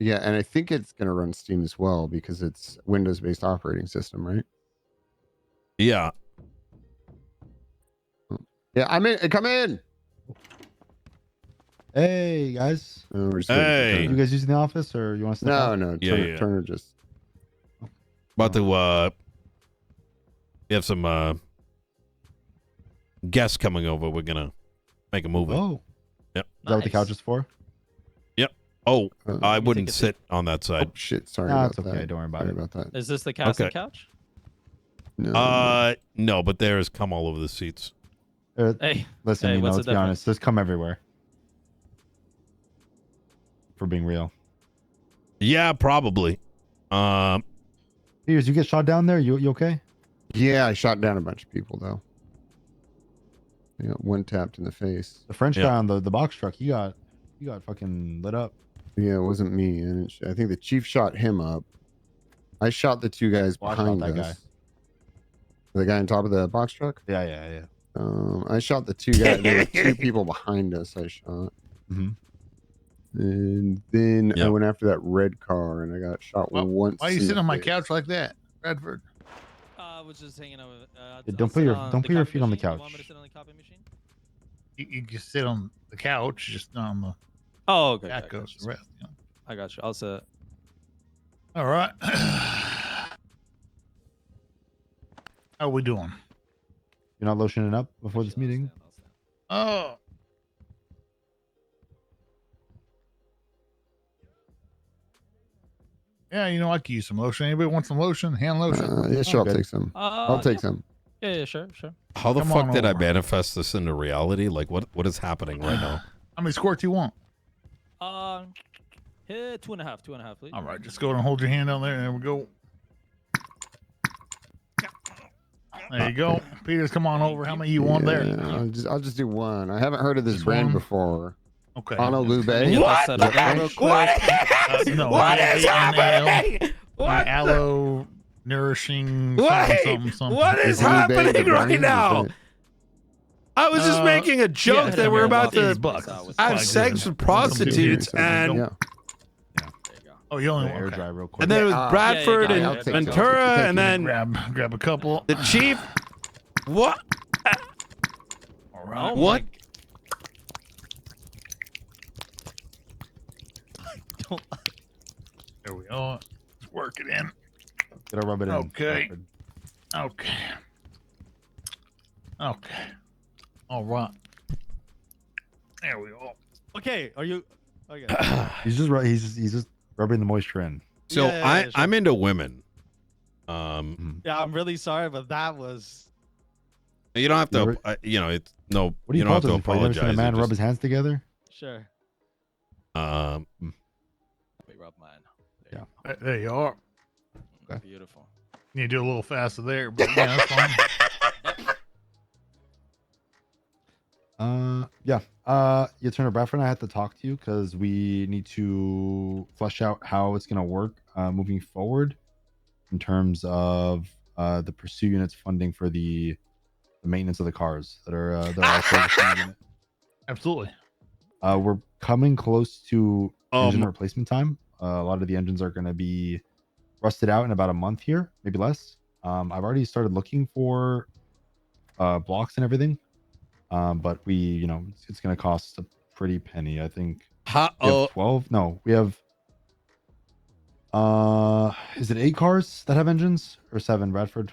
Yeah, and I think it's going to run Steam as well because it's Windows-based operating system, right? Yeah. Yeah, I'm in. Come in. Hey guys. We're just Hey. You guys using the office or you want to step out? No. Yeah, Turner just. About to we have some guests coming over. We're gonna make a movie. Oh. Yep. Is that what the couch is for? Yep. Oh, I Let me wouldn't sit on that side. Oh shit! Sorry Nah, about it's okay. that. Don't worry about Sorry it. about that. Is this the casting couch? No. No, but there's cum all over the seats. Hey. Listen, Hey, you know, what's let's the be honest. There's cum everywhere. For being real. Yeah, probably. Peters, you get shot down there? You okay? Yeah, I shot down a bunch of people though. I got one tapped in the face. The French guy on the box truck, he got fucking lit up. Yeah, it wasn't me, and I think the chief shot him up. I shot the two guys behind us. Guy. The guy on top of the box truck. Yeah. I shot the two guys. There were two people behind us. I shot. Mm-hmm. And then I went after that red car, and I got shot once. Why are you sitting on my couch like that, Bradford? I was just hanging out. Don't put your feet on the couch. You want me to sit on the copy machine? You can sit on the couch, just not on the. Oh, okay. Back goes the rest. You know? I got you. I'll sit. All right. How are we doing? You're not lotioning up before this meeting? Oh. Yeah, you know, I could use some lotion. Anybody want some lotion? Hand lotion? Yeah, sure. I'll take some. I'll take some. Yeah, sure. How the Come fuck on did I over. manifest this into reality? Like, what is happening right now? How many squirts you want? Here, 2.5, please. All right, just go and hold your hand down there. There we go. There you go. Peters, come on over. How many you want there? I'll just do one. I haven't heard of this Just brand one? before. Okay. Honolulu. What? No, What is happening? What? Aloe nourishing something. What is happening right now? I was just making a joke that we're about to have sex with prostitutes, and Oh, you only Air want dry real quick. and then it was Bradford I'll and take some. Ventura, and then grab a couple. the chief. What? All right. What? There we go. Let's work it in. Gotta rub it in. Okay. Okay. All right. There we go. Okay, are you? Okay. He's just rubbing the moisture in. So Yeah, sure. I'm into women. Yeah, I'm really sorry, but that was. You don't have to. It's no. What do you don't have to apologize for? You never seen apologize. a man It rub his hands together? Sure. just, Let me rub mine. There you are. Okay. Beautiful. You need to do a little faster there, but yeah, that's fine. Yeah, Turner, Bradford and I have to talk to you because we need to flesh out how it's going to work moving forward in terms of the Pursue unit's funding for the maintenance of the cars that are servicing the unit. Absolutely. We're coming close to engine Um, replacement time. A lot of the engines are going to be rusted out in about a month here, maybe less. I've already started looking for blocks and everything. But it's going to cost a pretty penny. I think we have 12. No, we have. Is it 8 cars that have engines or 7, Bradford?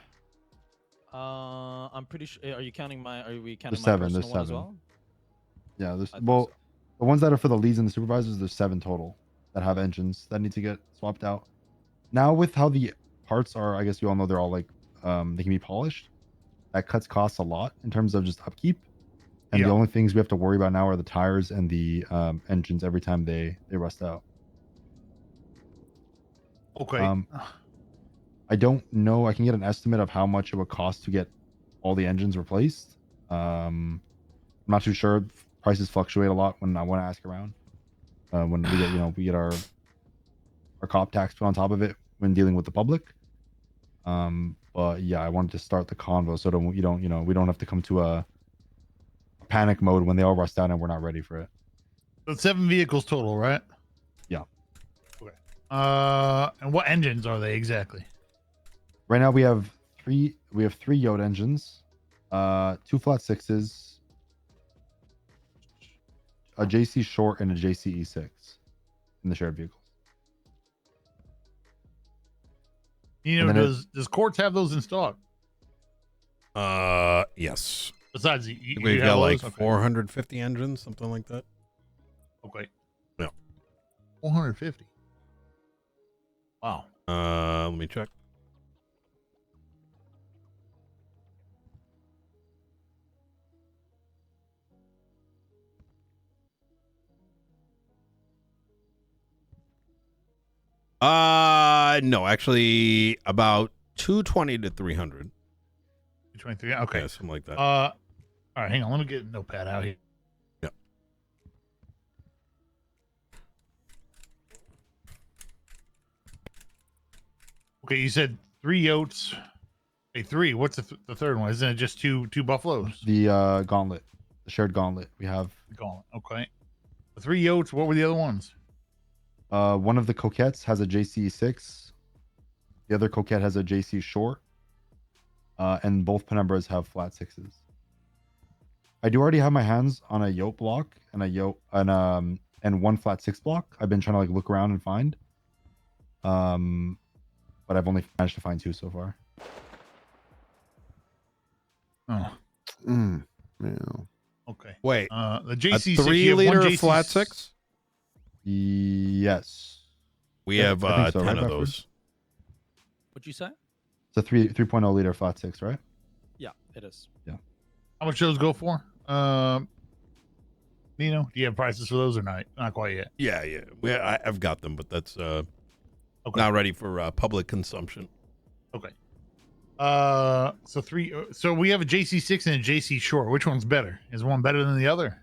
I'm pretty sure. Are you counting my? Are we counting There's my 7. personal There's one as 7. well? Yeah. There's I think well, so. the ones that are for the leads and the supervisors. There's 7 total that have engines that need to get swapped out. Now with how the parts are, I guess you all know they're all like they can be polished. That cuts costs a lot in terms of just upkeep. And the only things we have to worry about now are the tires and the engines every time they rust out. Okay. I don't know. I can get an estimate of how much it would cost to get all the engines replaced. I'm not too sure. Prices fluctuate a lot when I want to ask around. When we get our cop tax put on top of it when dealing with the public. But yeah, I wanted to start the convo so we don't have to come to a panic mode when they all rust out and we're not ready for it. So 7 vehicles total, right? Yeah. And what engines are they exactly? Right now we have three Yoda engines, 2 flat sixes, a JC short, and a JC E6 in the shared vehicles. You know, does Quartz have those in stock? Yes. Besides, We've got like 450 engines, something like that. Okay. Yeah. 450. Wow. Let me check. No, actually about 220 to 300. 223. Okay. Yeah, something like that. All right, hang on. Let me get a notepad out here. Yeah. Okay, you said 3 yotes. Hey, 3. What's the third one? Isn't it just two buffaloes? The gauntlet, the shared gauntlet. We have Gauntlet. Okay. The 3 yotes. What were the other ones? one of the coquettes has a JC6. The other coquette has a JC short. And both penumbras have flat sixes. I do already have my hands on a yoke block and and 1 flat 6 block. I've been trying to like look around and find. But I've only managed to find 2 so far. Oh. Yeah. Okay. Wait. The JC a 3-liter flat 6? Yes. We have I think so, 10 right, of Bedford? those. What'd you say? It's a 3.0 liter flat 6, right? Yeah, it is. How much those go for? Nino, do you have prices for those or not? Not quite yet. Yeah. I've got them, but that's not ready for public consumption. Okay. So we have a JC6 and a JC short. Which one's better? Is one better than the other?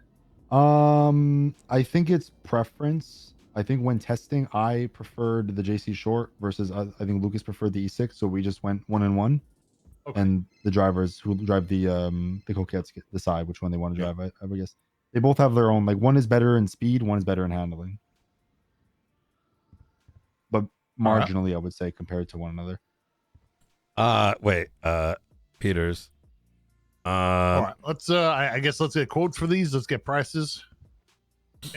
I think it's preference. I think when testing, I preferred the JC short versus I think Lucas preferred the E6, so we just went 1 and 1. Okay. And the drivers who drive the coquettes decide which one they want to drive. I would guess they both have their own. Like one is better in speed, one is better in handling, but marginally, I would say compared to one another. Wait, Peters. All right, let's I guess let's get quotes for these. Let's get prices,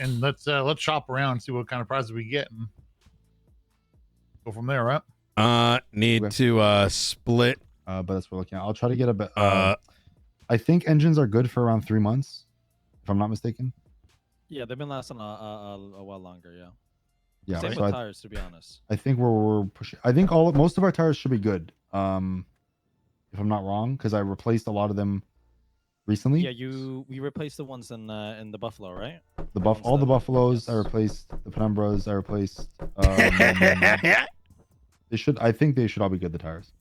and let's shop around and see what kind of prices we get, and go from there, right? Need to split. But that's what we're looking at. I'll try to get a bit. I think engines are good for around 3 months, if I'm not mistaken. Yeah, they've been lasting a while longer. Yeah. Yeah. Same So with tires, to be honest. I think we're pushing. I think most of our tires should be good. If I'm not wrong, because I replaced a lot of them recently. Yeah, we replaced the ones in the Buffalo, right? All the Buffaloes. Yes. I replaced the Penumbras. I replaced. They should. I think they should all be good. The tires.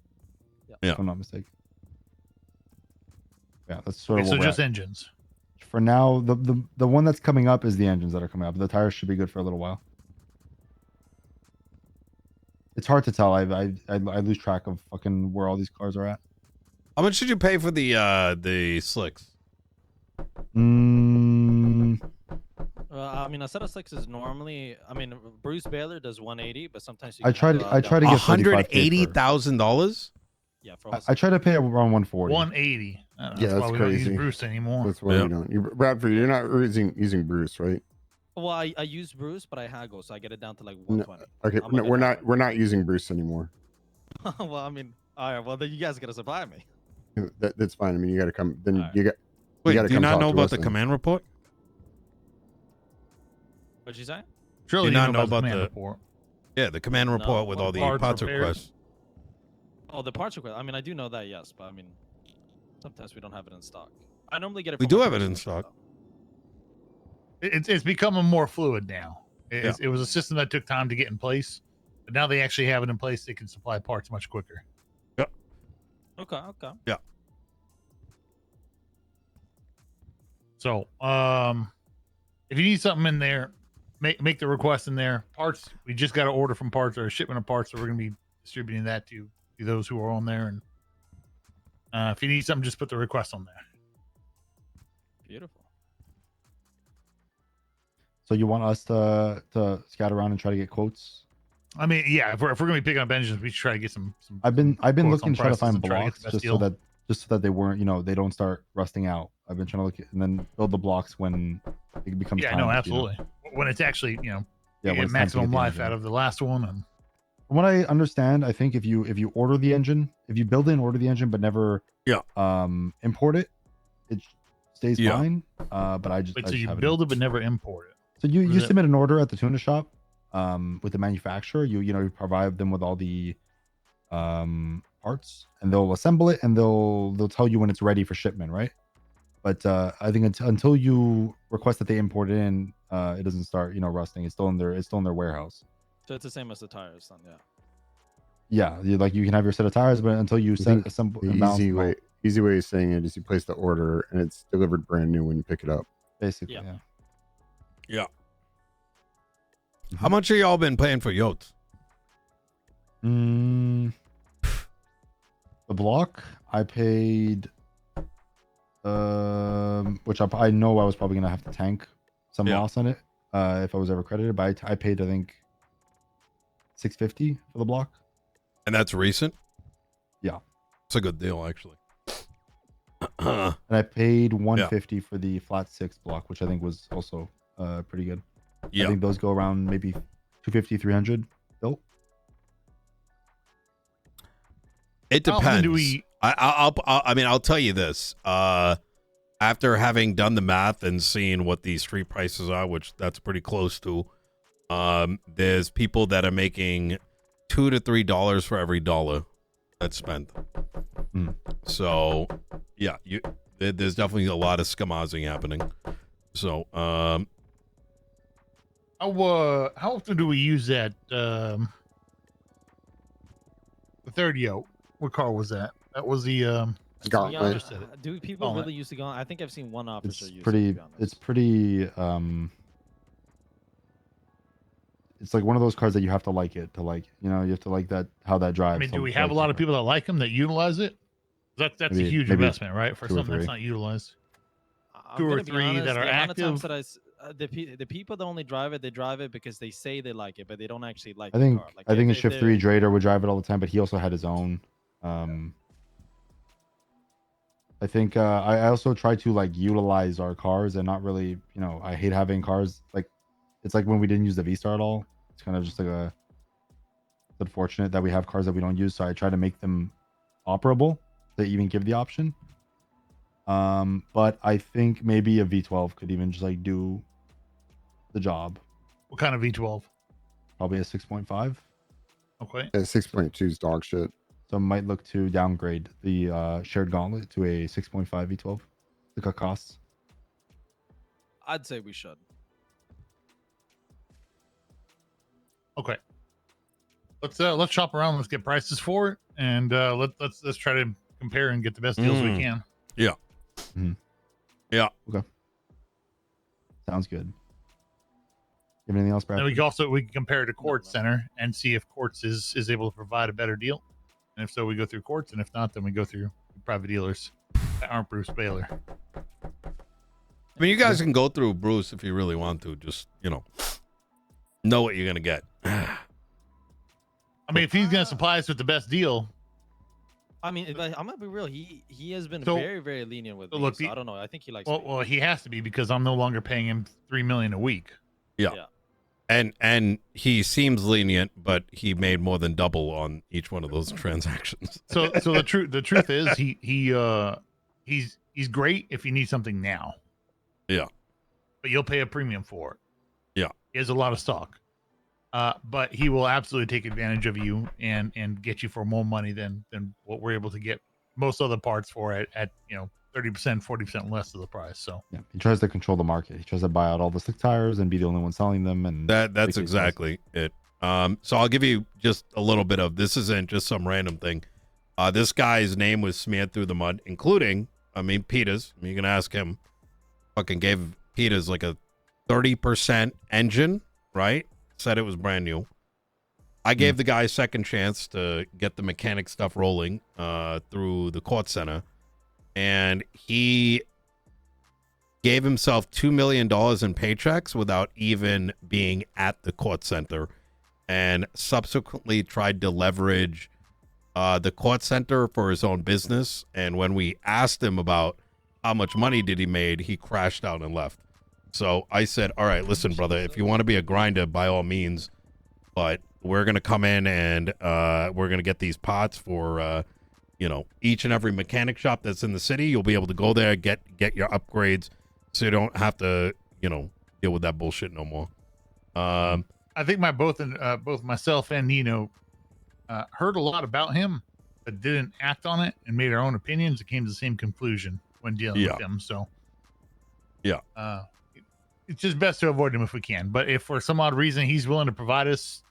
Yeah. If I'm not mistaken. Yeah, that's sort of. So just engines. For now, the one that's coming up is the engines that are coming up. The tires should be good for a little while. It's hard to tell. I lose track of fucking where all these cars are at. How much did you pay for the slicks? I mean, a set of slicks is normally. I mean, Bruce Baylor does 180, but sometimes you I tried to get $180,000. Yeah, I try to pay around 140. 180. Yeah, that's why we don't crazy. use Bruce anymore. That's why we don't. Bradford, you're not using Bruce, right? Well, I use Bruce, but I haggle, so I get it down to like 120. Okay, no, we're not using Bruce anymore. Well, I mean, all right. Well, then you guys gotta supply me. That's fine. I mean, you got to come. Then right. you got. Wait, do you not know about the command report? What'd you say? Surely you not know about the the report. Yeah, the command report with all the parts requests. Oh, the parts request. I mean, I do know that, yes, but I mean, sometimes we don't have it in stock. I normally get it. We do have it in stock. It's becoming more fluid now. It was a system that took time to get in place, but now they actually have it in place. They can supply parts much quicker. Yep. Okay. Yeah. So, if you need something in there, make the request in there. Parts, we just got to order from parts or a shipment of parts, so we're going to be distributing that to those who are on there. And if you need something, just put the request on there. Beautiful. So you want us to scout around and try to get quotes I mean, yeah, if we're gonna be picking up engines, we should try to get some. I've been quotes looking on to try to prices find and try to get blocks the best just deal. so that they weren't, they don't start rusting out. I've been trying to look at and then build the blocks when it becomes Yeah, time. no, absolutely. When it's actually, when get it's time to maximum get the life engine. out of the last one. And From what I understand, I think if you order the engine, if you build it and order the engine but never import it, it stays fine. But I just wait, I so just you haven't- build it but never import it. So you submit an order at the tuna shop with the manufacturer. You provide them with all the parts, and they'll assemble it, and they'll tell you when it's ready for shipment, right? But I think until you request that they import it in, it doesn't start rusting. It's still in their warehouse. So it's the same as the tires, then, Yeah, you can have your set of tires, but until you assemble The and balance easy them all, way of saying it is you place the order and it's delivered brand new when you pick it up. basically. Yeah. Yeah. How much have y'all been paying for yachts? The block I paid, which I know I was probably gonna have to tank some loss on it if I was ever credited, but I paid I think $650 for the block. And that's recent? Yeah. It's a good deal, actually. And I paid $150 for the flat 6 block, which I think was also pretty good. I think those go around maybe $250, $300 built. It How often depends. do we- I'll tell you this. After having done the math and seeing what these street prices are, which that's pretty close to, there's people that are making $2 to $3 for every dollar that's spent. So, yeah, there's definitely a lot of schemazing happening. So, how often do we use that? The third yoke. What car was that? That was the Gauntlet. Do people really used to go? I think I've seen one officer use it. It's pretty it's like one of those cars that you have to like it to like, you have to like that, how that drives. I mean, do we have a lot of people that like them that utilize it? That's a huge investment, right? For something that's not utilized. I'm 2 or gonna be 3 honest, that are the amount of times active. that the people that only drive it, they drive it because they say they like it, but they don't actually like I think the car. Like, I think in if shift 3 Drader would drive it all the time, but he also had his own. I think I also try to like utilize our cars and not really, I hate having cars like, it's like when we didn't use the V-Star at all. It's kind of just like it's unfortunate that we have cars that we don't use, so I try to make them operable to even give the option. But I think maybe a V12 could even just like do the job. What kind of V12? Probably a 6.5. Okay. Yeah, 6.2 is dog shit. So might look to downgrade the shared gauntlet to a 6.5 V12 to cut costs. I'd say we should. Okay. Let's shop around. Let's get prices for it, and let's try to compare and get the best deals we can. Yeah. Yeah. Okay. Sounds good. You have anything else, Brad? And we can compare it to Quartz Center and see if Quartz is able to provide a better deal. And if so, we go through Quartz, and if not, then we go through private dealers that aren't Bruce Baylor. I mean, you guys can go through Bruce if you really want to. Just, know what you're going to get. I mean, if he's going to supply us with the best deal. I mean, I'm gonna be real. He has been So- very, very lenient with me. look, So I don't know. I think he likes. Well, he has to be, because I'm no longer paying him $3 million a week. Yeah. And he seems lenient, but he made more than double on each one of those transactions. So the truth is he's great if you need something now. Yeah. But you'll pay a premium for it. Yeah. He has a lot of stock. But he will absolutely take advantage of you and get you for more money than what we're able to get most other parts for at 30%, 40% less of the price. So yeah, he tries to control the market. He tries to buy out all the slick tires and be the only one selling them. And That's exactly it. So I'll give you just a little bit of, this isn't just some random thing. This guy's name was smeared through the mud, including, Peters. You can ask him. Fucking gave Peters like a 30% engine, right? Said it was brand new. I gave the guy a second chance to get the mechanic stuff rolling through the Quartz Center, and he gave himself $2 million in paychecks without even being at the Quartz Center, and subsequently tried to leverage the court center for his own business. And when we asked him about how much money did he made, he crashed out and left. So I said, all right, listen, brother, if you want to be a grinder, by all means, but we're going to come in and we're going to get these pots for, you know, each and every mechanic shop that's in the city. You'll be able to go there, get your upgrades, so you don't have to, you know, deal with that bullshit no more. I think both myself and Nino heard a lot about him, but didn't act on it and made our own opinions. It came to the same conclusion when dealing with him. So, yeah, it's just best to avoid him if we can. But if for some odd reason he's willing to provide us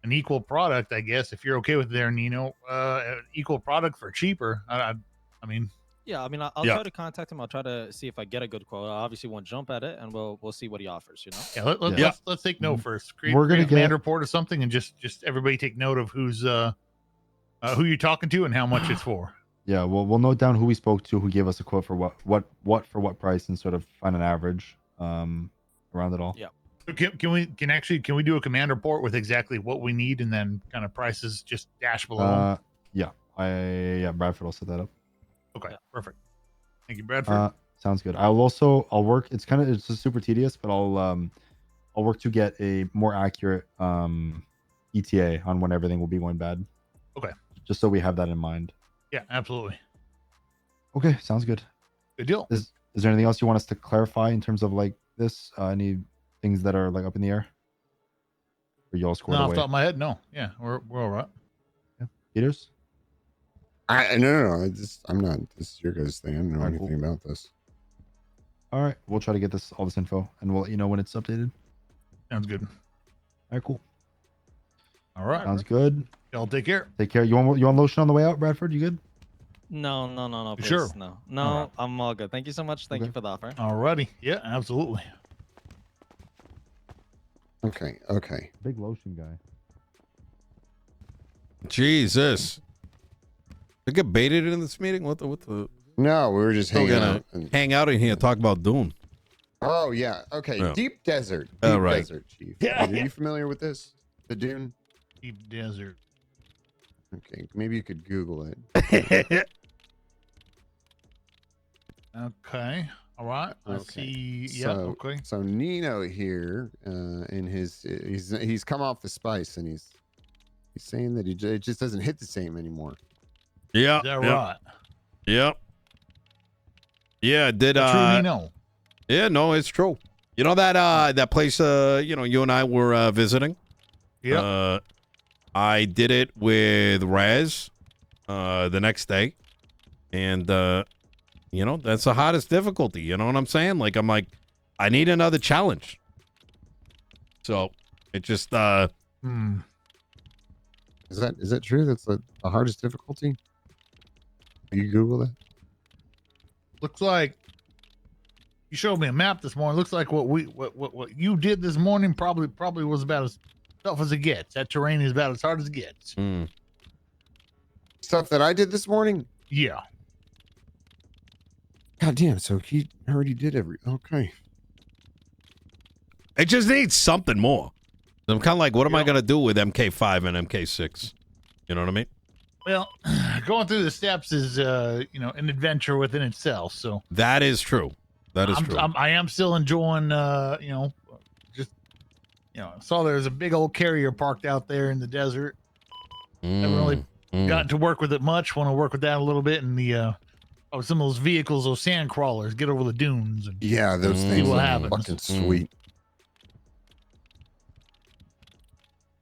an equal product, I guess, if you're okay with there, Nino, an equal product for cheaper, I mean. Yeah, I mean, I'll try to contact him. I'll try to see if I get a good quote. I obviously won't jump at it, and we'll see what he offers. You know. Yeah, let's take note first. We're gonna create a command report or something, and just everybody take note of who's who you're talking to and how much it's for. Yeah, we'll note down who we spoke to, who gave us a quote for what price, and sort of find an average around it all. Yeah. Can we do a command report with exactly what we need and then kind of prices just dash below? Bradford will set that up. Okay, perfect. Thank you, Bradford. Sounds good. I'll work. It's just super tedious, but I'll work to get a more accurate ETA on when everything will be going bad. Okay. Just so we have that in mind. Yeah, absolutely. Okay, sounds good. Good deal. Is there anything else you want us to clarify in terms of like this? Any things that are like up in the air? Or you all scored Off away? the top of my head, no. Yeah, we're all right. Yeah. Peters? No. I'm not. This is your guys' thing. I don't know All right, anything about this. All right, we'll try to get all this info, and we'll let you know when it's updated. Sounds good. All right, cool. All right. Sounds good. Y'all take care. Take care. You want lotion on the way out, Bradford? You good? No. Please. Sure. No. All right. I'm all good. Thank you so much. Thank Okay. you for the offer. All righty. Yeah, absolutely. Okay. Big lotion guy. Jesus. They get baited in this meeting? What the? No, we were just Still hanging gonna out. And... hang out in here, talk about Dune. Oh yeah. Okay. Yeah. Deep desert. Deep Oh, right. desert, Chief. Yeah. Are you familiar with this? The Dune. Deep desert. Okay. Maybe you could Google it. Okay. All right. I Okay. see. Yeah. So- Okay. So Nino here, in his, he's come off the spice, and he's saying that it just doesn't hit the same anymore. Yeah. Is that right? Yep. Yeah, did True, Nino. yeah, no, it's true. You know that place you and I were visiting? Yeah. I did it with Raz the next day. And that's the hottest difficulty, you know what I'm saying? Like I'm like, I need another challenge. So it just Is that true? That's the hardest difficulty? You Google that? Looks like you showed me a map this morning. Looks like what you did this morning probably was about as tough as it gets. That terrain is about as hard as it gets. Stuff that I did this morning? Yeah. God damn, so he already did okay. it just needs something more. I'm kind of like, what am I going to do with MK5 and MK6? You know what I mean? Well, going through the steps is an adventure within itself. So That is true. That is true. I am still enjoying saw there's a big old carrier parked out there in the desert. Haven't really gotten to work with it much. Want to work with that a little bit, and some of those vehicles, those sand crawlers, get over the dunes. And Yeah, those See things what are happens. fucking sweet.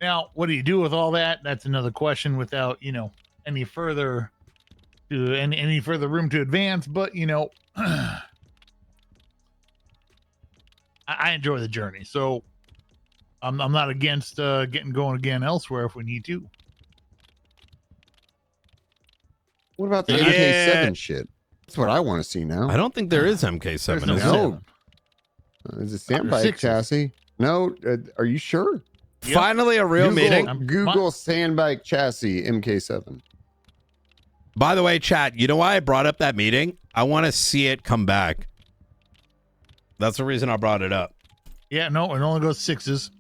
now, what do you do with all that? That's another question. Without any further room to advance, but I enjoy the journey, so I'm not against getting going again elsewhere if we need to. What about the Yeah. MK7 shit? That's what I want to see now. I don't think there is MK7. There's Is no there? No. Is it There's sandbike sixes. chassis? No. Are you sure? Yep. Finally, a real Google, meeting. Google sandbike chassis MK7. By the way, chat, you know why I brought up that meeting? I want to see it come back. That's the reason I brought it up. Yeah, no, it only goes sixes.